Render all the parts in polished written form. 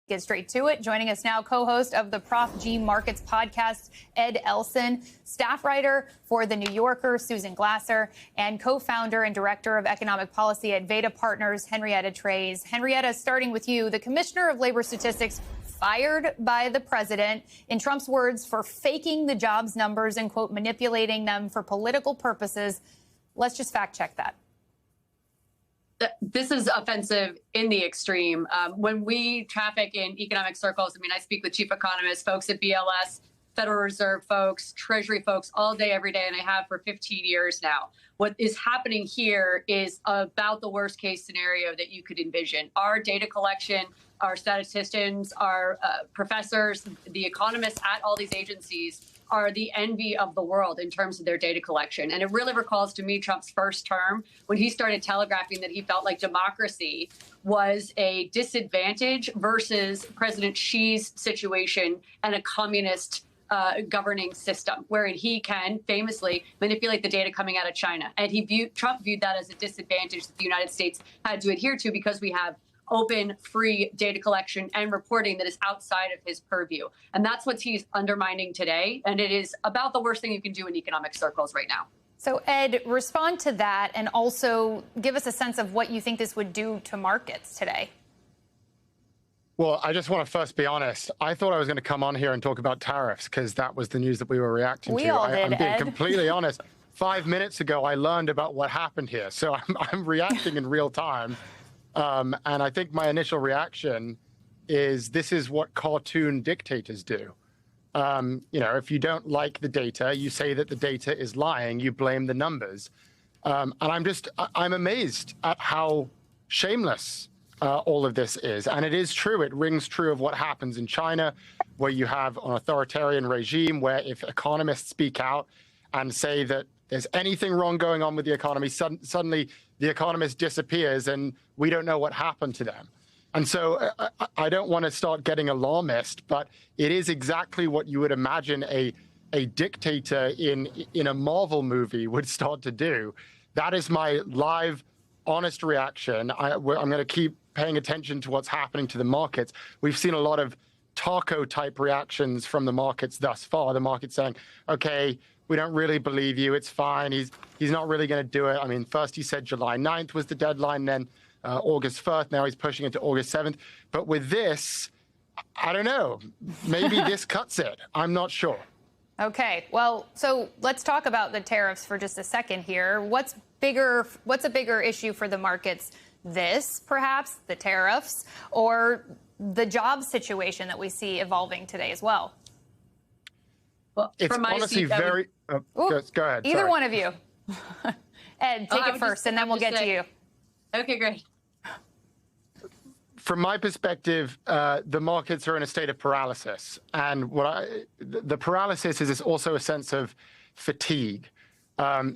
Get straight to it. Joining us now, co-host of the Prof G Markets podcast, Ed Elson, staff writer for The New Yorker, Susan Glasser, and co-founder and director of economic policy at Veda Partners, Henrietta Treyz. Henrietta, starting with you, the Commissioner of Labor Statistics fired by the president, in Trump's words, for faking the jobs numbers and, quote, manipulating them for political purposes. Let's just fact check that. This is offensive in the extreme. When we traffic in economic circles, I mean, I speak with chief economists, folks at BLS, Federal Reserve folks, Treasury folks all day, every day, and I have for 15 years now. What is happening here is about the worst case scenario that you could envision. Our data collection, our statisticians, our professors, the economists at all these agencies are the envy of the world in terms of their data collection. And it really recalls to me Trump's first term when he started telegraphing that he felt like democracy was a disadvantage versus President Xi's situation and a communist governing system, wherein he can famously manipulate the data coming out of China. And Trump viewed that as a disadvantage that the United States had to adhere to because we have open, free data collection and reporting that is outside of his purview. And that's what he's undermining today. And it is about the worst thing you can do in economic circles right now. So, Ed, respond to that and also give us a sense of what you think this would do to markets today. Well, I just want to first be honest. I thought I was going to come on here and talk about tariffs because that was the news that we were reacting to. I'm being completely honest. 5 minutes ago, I learned about what happened here. So I'm reacting in real time. And I think my initial reaction is this is what cartoon dictators do. You know, if you don't like the data, you say that the data is lying, you blame the numbers. And I'm amazed at how shameless all of this is. And it is true, it rings true of what happens in China, where you have an authoritarian regime where if economists speak out and say that there's anything wrong going on with the economy, suddenly the economist disappears and we don't know what happened to them. And so I don't want to start getting alarmist, but it is exactly what you would imagine a dictator in a Marvel movie would start to do. That is my live, honest reaction. I'm going to keep paying attention to what's happening to the markets. We've seen a lot of taco-type reactions from the markets thus far. The market's saying, okay, we don't really believe you. It's fine. He's not really going to do it. I mean, first he said July 9th was the deadline, then August 1st. Now he's pushing it to August 7th. But with this, I don't know. Maybe this cuts it. I'm not sure. Okay. Well, so let's talk about the tariffs for just a second here. What's a bigger issue for the markets? This, perhaps, the tariffs, or the job situation that we see evolving today as well? Well, it's honestly very... go ahead. Either Sorry. one of you. Ed, take it first, and then we'll get to you. Okay, great. From my perspective, the markets are in a state of paralysis. And the paralysis is also a sense of fatigue.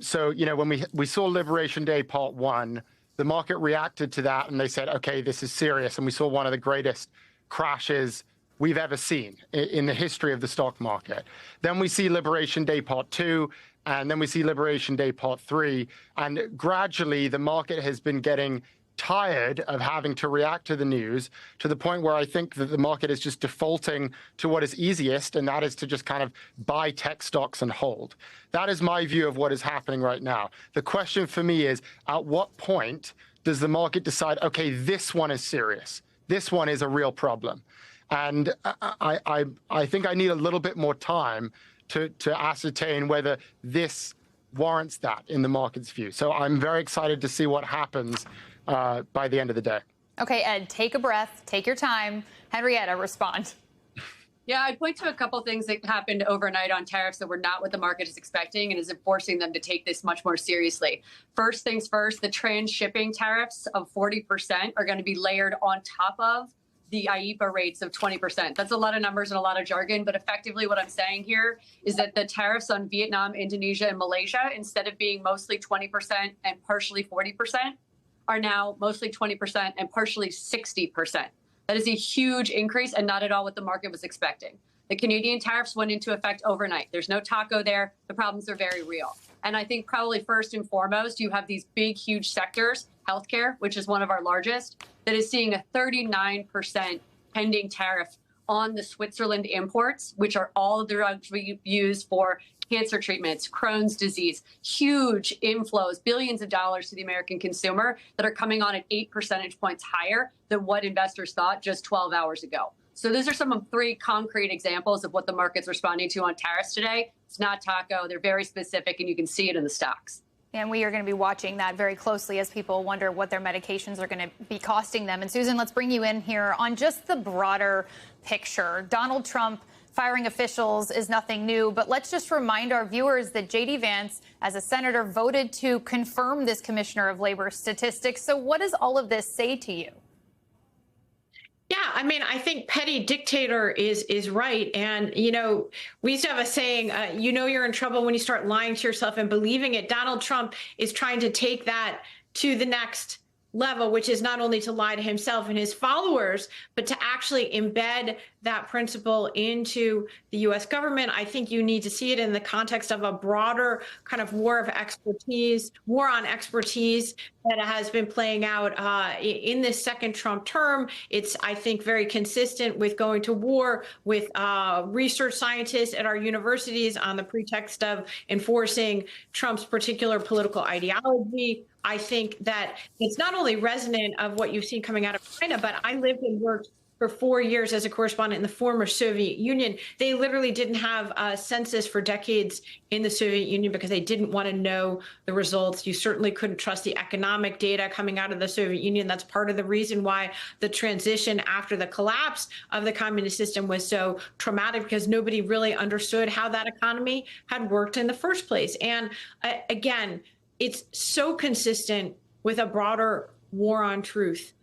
So, you know, when we saw Liberation Day Part 1, the market reacted to that and they said, okay, this is serious. And we saw one of the greatest crashes we've ever seen in the history of the stock market. Then we see Liberation Day Part 2, and then we see Liberation Day Part 3. And gradually, the market has been getting tired of having to react to the news to the point where I think that the market is just defaulting to what is easiest, and that is to just kind of buy tech stocks and hold. That is my view of what is happening right now. The question for me is, at what point does the market decide, okay, this one is serious. This one is a real problem. And I think I need a little bit more time to ascertain whether this warrants that in the market's view. So I'm very excited to see what happens by the end of the day. Okay, Ed, take a breath, take your time. Henrietta, respond. Yeah, I'd point to a couple of things that happened overnight on tariffs that were not what the market is expecting and is forcing them to take this much more seriously. First things first, the trans-shipping tariffs of 40% are going to be layered on top of the IEEPA rates of 20%. That's a lot of numbers and a lot of jargon, but effectively what I'm saying here is that the tariffs on Vietnam, Indonesia, and Malaysia, instead of being mostly 20% and partially 40%, are now mostly 20% and partially 60%. That is a huge increase and not at all what the market was expecting. The Canadian tariffs went into effect overnight. There's no taco there. The problems are very real. And I think probably first and foremost, you have these big, huge sectors, healthcare, which is one of our largest, that is seeing a 39% pending tariff on the Switzerland imports, which are all the drugs we use for cancer treatments, Crohn's disease, huge inflows, billions of dollars to the American consumer that are coming on at 8 percentage points higher than what investors thought just 12 hours ago. So those are some of 3 concrete examples of what the market's responding to on tariffs today. It's not taco. They're very specific, and you can see it in the stocks. And we are going to be watching that very closely as people wonder what their medications are going to be costing them. And Susan, let's bring you in here on just the broader picture. Donald Trump firing officials is nothing new, but let's just remind our viewers that J.D. Vance, as a senator, voted to confirm this commissioner of labor statistics. So what does all of this say to you? Yeah, I mean, I think petty dictator is right. And, we used to have a saying, you're in trouble when you start lying to yourself and believing it. Donald Trump is trying to take that to the next level, which is not only to lie to himself and his followers, but to actually embed that principle into the U.S. government. I think you need to see it in the context of a broader kind of war on expertise that has been playing out in this second Trump term. It's, I think, very consistent with going to war with research scientists at our universities on the pretext of enforcing Trump's particular political ideology. I think that it's not only resonant of what you've seen coming out of China, but I lived and worked for 4 years as a correspondent in the former Soviet Union. They literally didn't have a census for decades in the Soviet Union because they didn't want to know the results. You certainly couldn't trust the economic data coming out of the Soviet Union. That's part of the reason why the transition after the collapse of the communist system was so traumatic, because nobody really understood how that economy had worked in the first place. And again, it's so consistent with a broader war on truth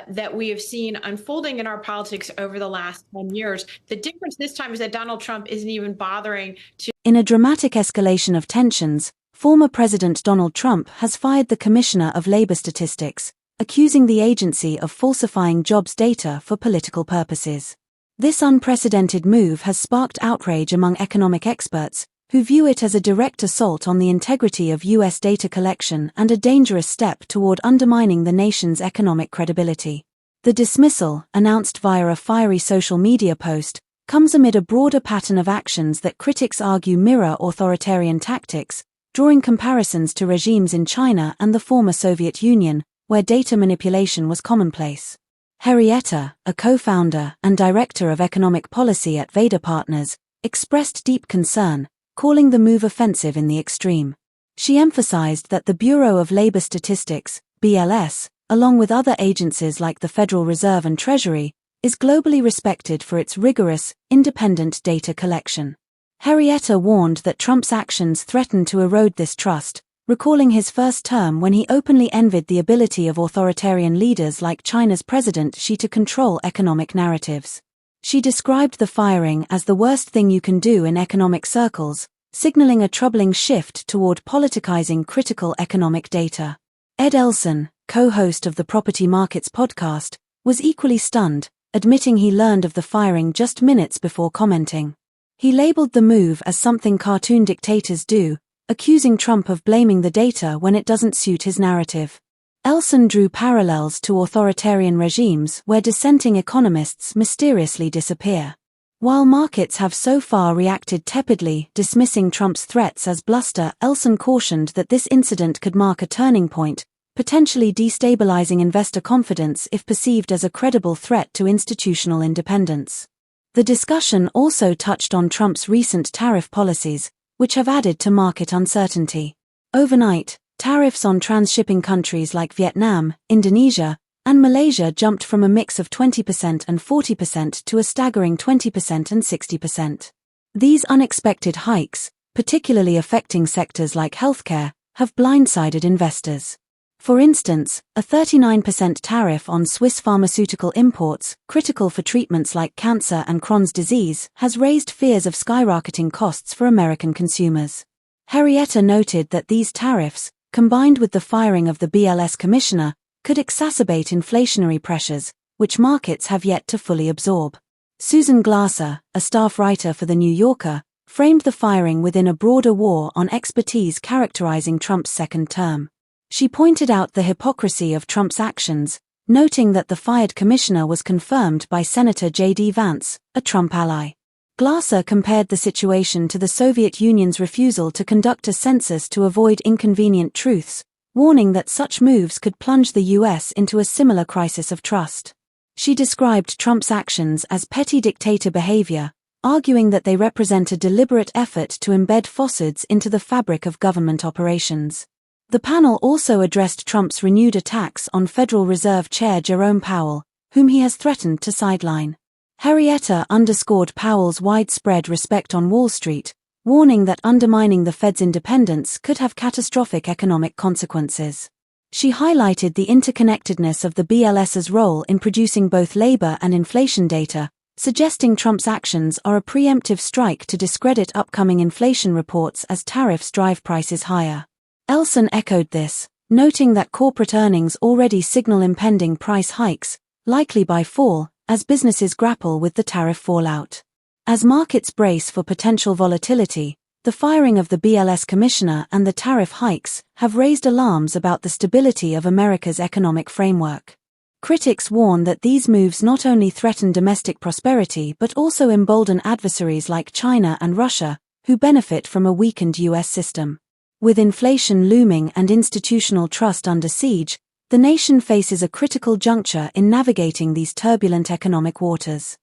that we have seen unfolding in our politics over the last 10 years. The difference this time is that Donald Trump isn't even bothering to. In a dramatic escalation of tensions, former President Donald Trump has fired the Commissioner of Labor Statistics, accusing the agency of falsifying jobs data for political purposes. This unprecedented move has sparked outrage among economic experts, who view it as a direct assault on the integrity of U.S. data collection and a dangerous step toward undermining the nation's economic credibility. The dismissal, announced via a fiery social media post, comes amid a broader pattern of actions that critics argue mirror authoritarian tactics, drawing comparisons to regimes in China and the former Soviet Union, where data manipulation was commonplace. Henrietta, a co-founder and director of economic policy at Vader Partners, expressed deep concern, calling the move offensive in the extreme. She emphasized that the Bureau of Labor Statistics, BLS, along with other agencies like the Federal Reserve and Treasury, is globally respected for its rigorous, independent data collection. Henrietta warned that Trump's actions threaten to erode this trust, recalling his first term when he openly envied the ability of authoritarian leaders like China's President Xi to control economic narratives. She described the firing as the worst thing you can do in economic circles, signaling a troubling shift toward politicizing critical economic data. Ed Elson, co-host of the Property Markets podcast, was equally stunned, admitting he learned of the firing just minutes before commenting. He labeled the move as something cartoon dictators do, accusing Trump of blaming the data when it doesn't suit his narrative. Elson drew parallels to authoritarian regimes where dissenting economists mysteriously disappear. While markets have so far reacted tepidly, dismissing Trump's threats as bluster, Elson cautioned that this incident could mark a turning point, potentially destabilizing investor confidence if perceived as a credible threat to institutional independence. The discussion also touched on Trump's recent tariff policies, which have added to market uncertainty. Overnight, tariffs on trans-shipping countries like Vietnam, Indonesia, and Malaysia jumped from a mix of 20% and 40% to a staggering 20% and 60%. These unexpected hikes, particularly affecting sectors like healthcare, have blindsided investors. For instance, a 39% tariff on Swiss pharmaceutical imports, critical for treatments like cancer and Crohn's disease, has raised fears of skyrocketing costs for American consumers. Henrietta noted that these tariffs, combined with the firing of the BLS Commissioner, could exacerbate inflationary pressures, which markets have yet to fully absorb. Susan Glasser, a staff writer for The New Yorker, framed the firing within a broader war on expertise characterizing Trump's second term. She pointed out the hypocrisy of Trump's actions, noting that the fired commissioner was confirmed by Senator J.D. Vance, a Trump ally. Glasser compared the situation to the Soviet Union's refusal to conduct a census to avoid inconvenient truths, warning that such moves could plunge the U.S. into a similar crisis of trust. She described Trump's actions as petty dictator behavior, arguing that they represent a deliberate effort to embed falsehoods into the fabric of government operations. The panel also addressed Trump's renewed attacks on Federal Reserve Chair Jerome Powell, whom he has threatened to sideline. Henrietta underscored Powell's widespread respect on Wall Street, warning that undermining the Fed's independence could have catastrophic economic consequences. She highlighted the interconnectedness of the BLS's role in producing both labor and inflation data, suggesting Trump's actions are a preemptive strike to discredit upcoming inflation reports as tariffs drive prices higher. Elson echoed this, noting that corporate earnings already signal impending price hikes, likely by fall, as businesses grapple with the tariff fallout. As markets brace for potential volatility, the firing of the BLS Commissioner and the tariff hikes have raised alarms about the stability of America's economic framework. Critics warn that these moves not only threaten domestic prosperity but also embolden adversaries like China and Russia, who benefit from a weakened U.S. system. With inflation looming and institutional trust under siege, the nation faces a critical juncture in navigating these turbulent economic waters.